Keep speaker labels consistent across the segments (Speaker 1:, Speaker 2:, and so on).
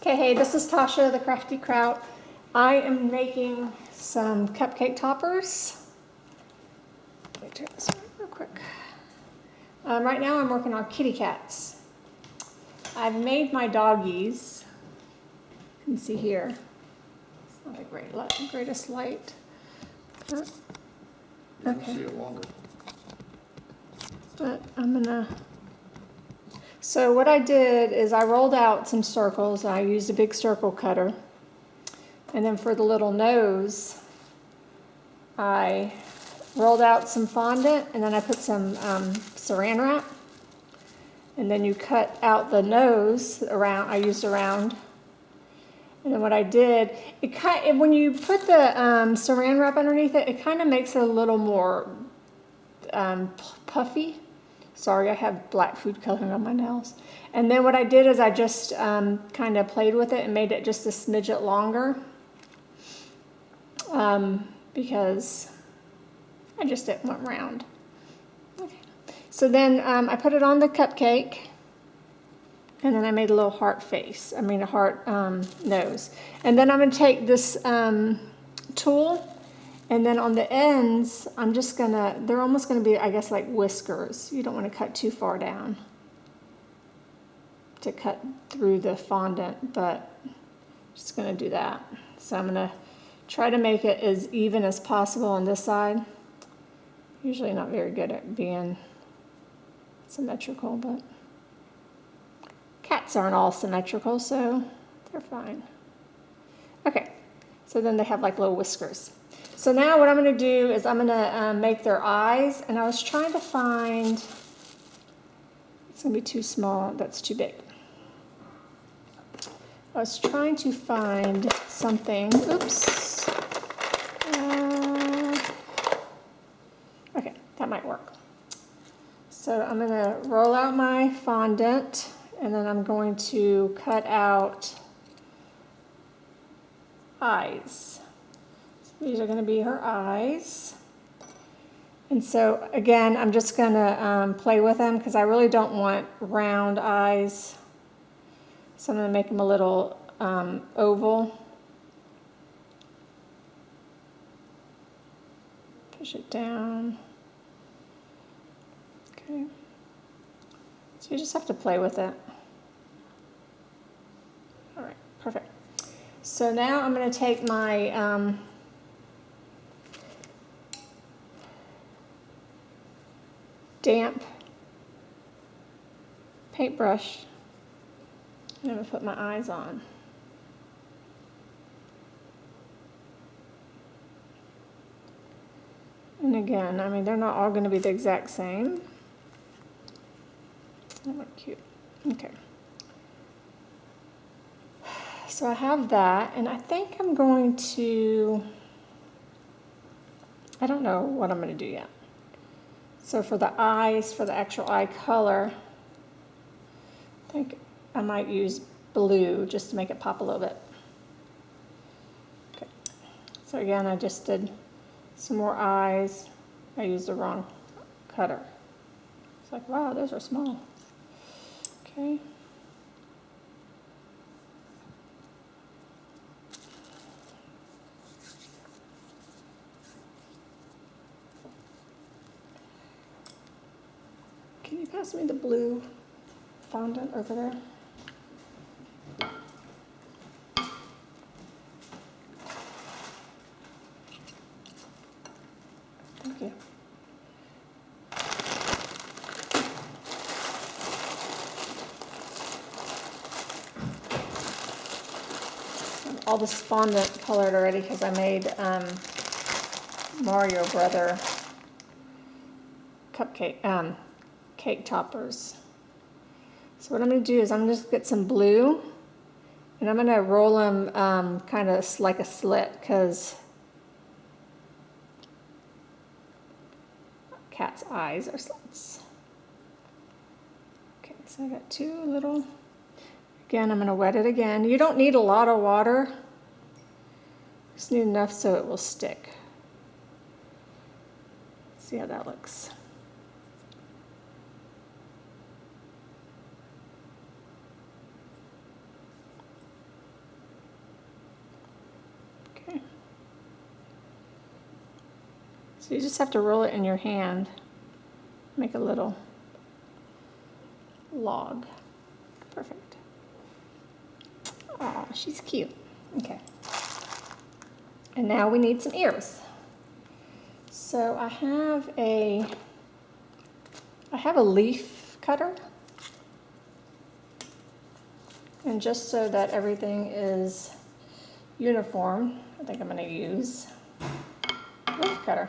Speaker 1: Okay, hey, this is Tasha, the Crafty Kraut. I am making some cupcake toppers. Let me turn this on real quick. Right now I'm working on kitty cats. I've made my doggies. You can see here. It's not the greatest light.
Speaker 2: You can see it longer.
Speaker 1: But I'm gonna... So what I did is I rolled out some circles. I used a big circle cutter. And then for the little nose, I rolled out some fondant and then I put some saran wrap. And then you cut out the nose around, I used around. And then what I did, when you put the saran wrap underneath it, it kind of makes it a little more puffy. Sorry, I have black food coloring on my nails. And then what I did is I just kind of played with it and made it just a smidget longer. Because I just didn't want round. Okay. So then I put it on the cupcake. And then I made a little heart face. I mean a heart nose. And then I'm going to take this tool. And then on the ends, I'm just gonna, they're almost gonna be, I guess, like whiskers. You don't want to cut too far down to cut through the fondant, but I'm just gonna do that. So I'm gonna try to make it as even as possible on this side. Usually not very good at being symmetrical, but cats aren't all symmetrical, so they're fine. Okay, so then they have like little whiskers. So now what I'm going to do is I'm going to make their eyes, and I was trying to find, it's going to be too small, that's too big. I was trying to find something, oops. Okay, that might work. So I'm going to roll out my fondant, and then I'm going to cut out eyes. These are going to be her eyes. And so again, I'm just going to play with them because I really don't want round eyes. So I'm going to make them a little oval. Push it down. Okay. So you just have to play with it. All right, perfect. So now I'm going to take my damp paintbrush, and I'm going to put my eyes on. And again, I mean, they're not all going to be the exact same. That look cute. Okay. So I have that, and I think I'm going to, I don't know what I'm going to do yet. So for the eyes, for the actual eye color, I think I might use blue just to make it pop a little bit. Okay. So again, I just did some more eyes. I used the wrong cutter. It's like, wow, those are small. Okay. Can you pass me the blue fondant over there? Thank you. All this fondant colored already because I made Mario Brother cupcake cake toppers. So what I'm going to do is I'm just get some blue, and I'm going to roll them kind of like a slit because cat's eyes are slits. Okay, so I got two little. Again, I'm going to wet it again. You don't need a lot of water. Just need enough so it will stick. See how that looks. So you just have to roll it in your hand, make a little log. Perfect. Oh, she's cute. Okay. And now we need some ears. So I have a leaf cutter. And just so that everything is uniform, I think I'm going to use a leaf cutter.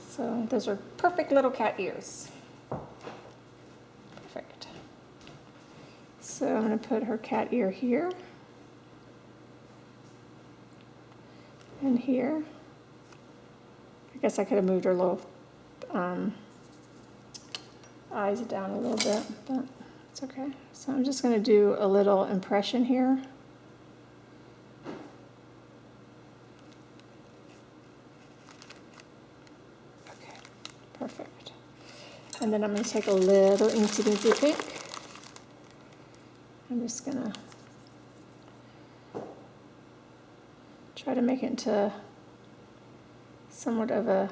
Speaker 1: So those are perfect little cat ears. Perfect. So I'm going to put her cat ear here. And here. I guess I could have moved her little eyes down a little bit, but it's okay. So I'm just going to do a little impression here. Okay, perfect. And then I'm going to take a little incy wincy pink. I'm just going to try to make it into somewhat of a,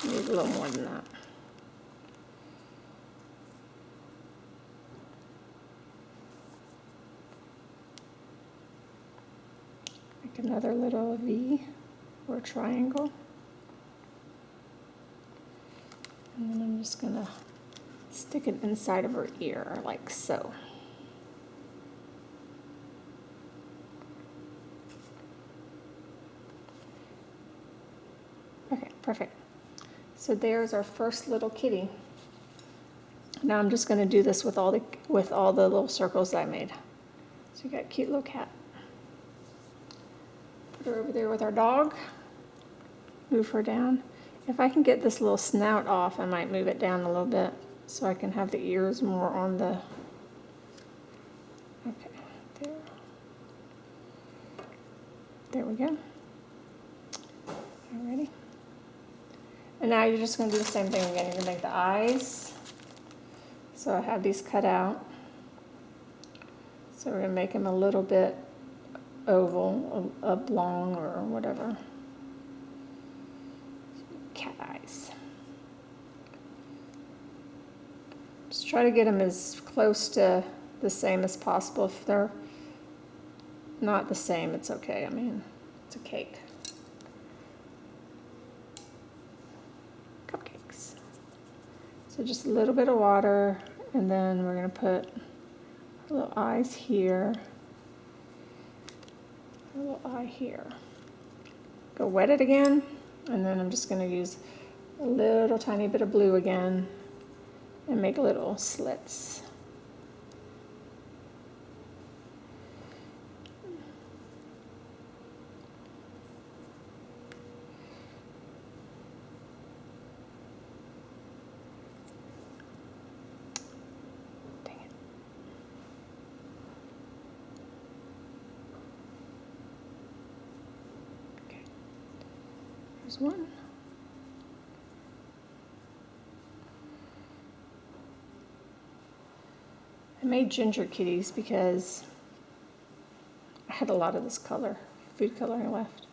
Speaker 1: need a little more than that. Make another little V or triangle. And then I'm just going to stick it inside of her ear like so. Okay, perfect. So there's our first little kitty. Now I'm just going to do this with all the little circles that I made. So you got a cute little cat. Put her over there with our dog. Move her down. If I can get this little snout off, I might move it down a little bit so I can have the ears more on the. Okay, there. There we go. Alrighty. And now you're just going to do the same thing again. You're going to make the eyes. So I have these cut out. So we're going to make them a little bit oval, oblong, or whatever. Cat eyes. Just try to get them as close to the same as possible. If they're not the same, it's okay. I mean, it's a cake. Cupcakes. So just a little bit of water, and then we're going to put little eyes here, a little eye here. Go wet it again, and then I'm just going to use a little tiny bit of blue again and make little slits. One. I made ginger kitties because I had a lot of this color, food coloring left.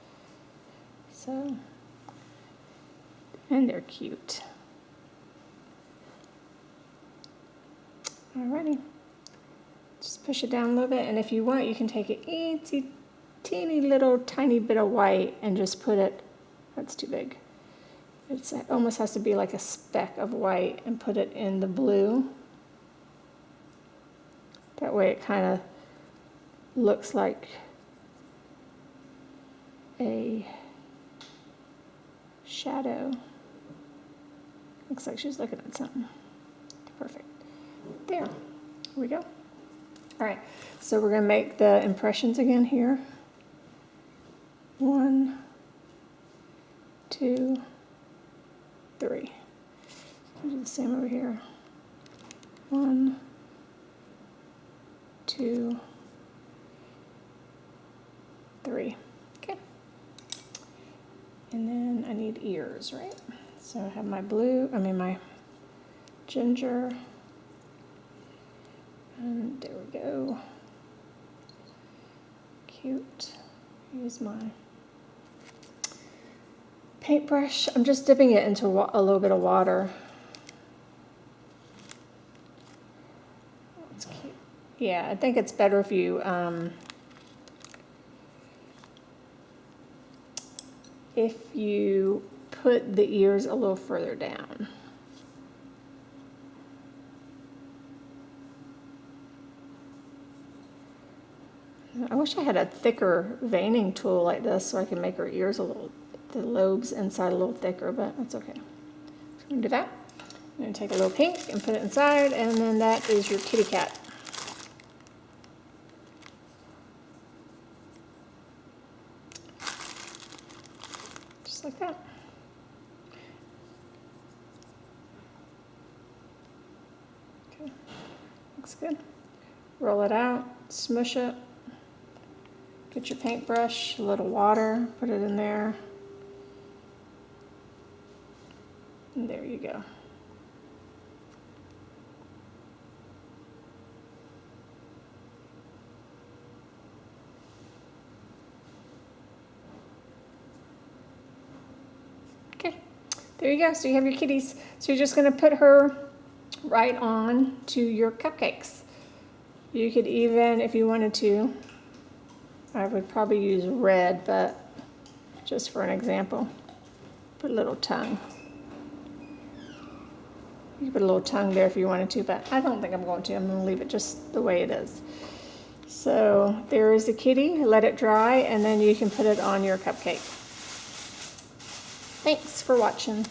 Speaker 1: So, and they're cute. Alrighty. Just push it down a little bit, and if you want, you can take an itty teeny little tiny bit of white and just put it. That's too big. It almost has to be like a speck of white, and put it in the blue. That way it kind of looks like a shadow. Looks like she's looking at something. Perfect. There. Here we go. All right. So we're going to make the impressions again here. 1, 2, 3. We'll do the same over here. 1, 2, 3. Okay. And then I need ears, right? So I have my my ginger. And there we go. Cute. Use my paintbrush, I'm just dipping it into a little bit of water. That's cute. Yeah, I think it's better if you put the ears a little further down. I wish I had a thicker veining tool like this so I could make her ears the lobes inside a little thicker, but that's okay. So I'm gonna do that. I'm gonna take a little pink and put it inside, and then that is your kitty cat. Just like that. Okay, looks good. Roll it out, smush it. Get your paintbrush, a little water, put it in there. And there you go. Okay, there you go. So you have your kitties. So you're just gonna put her right on to your cupcakes. You could even, if you wanted to, I would probably use red, but just for an example, put a little tongue. You could put a little tongue there if you wanted to, but I don't think I'm going to. I'm going to leave it just the way it is. So there is the kitty. Let it dry, and then you can put it on your cupcake. Thanks for watching.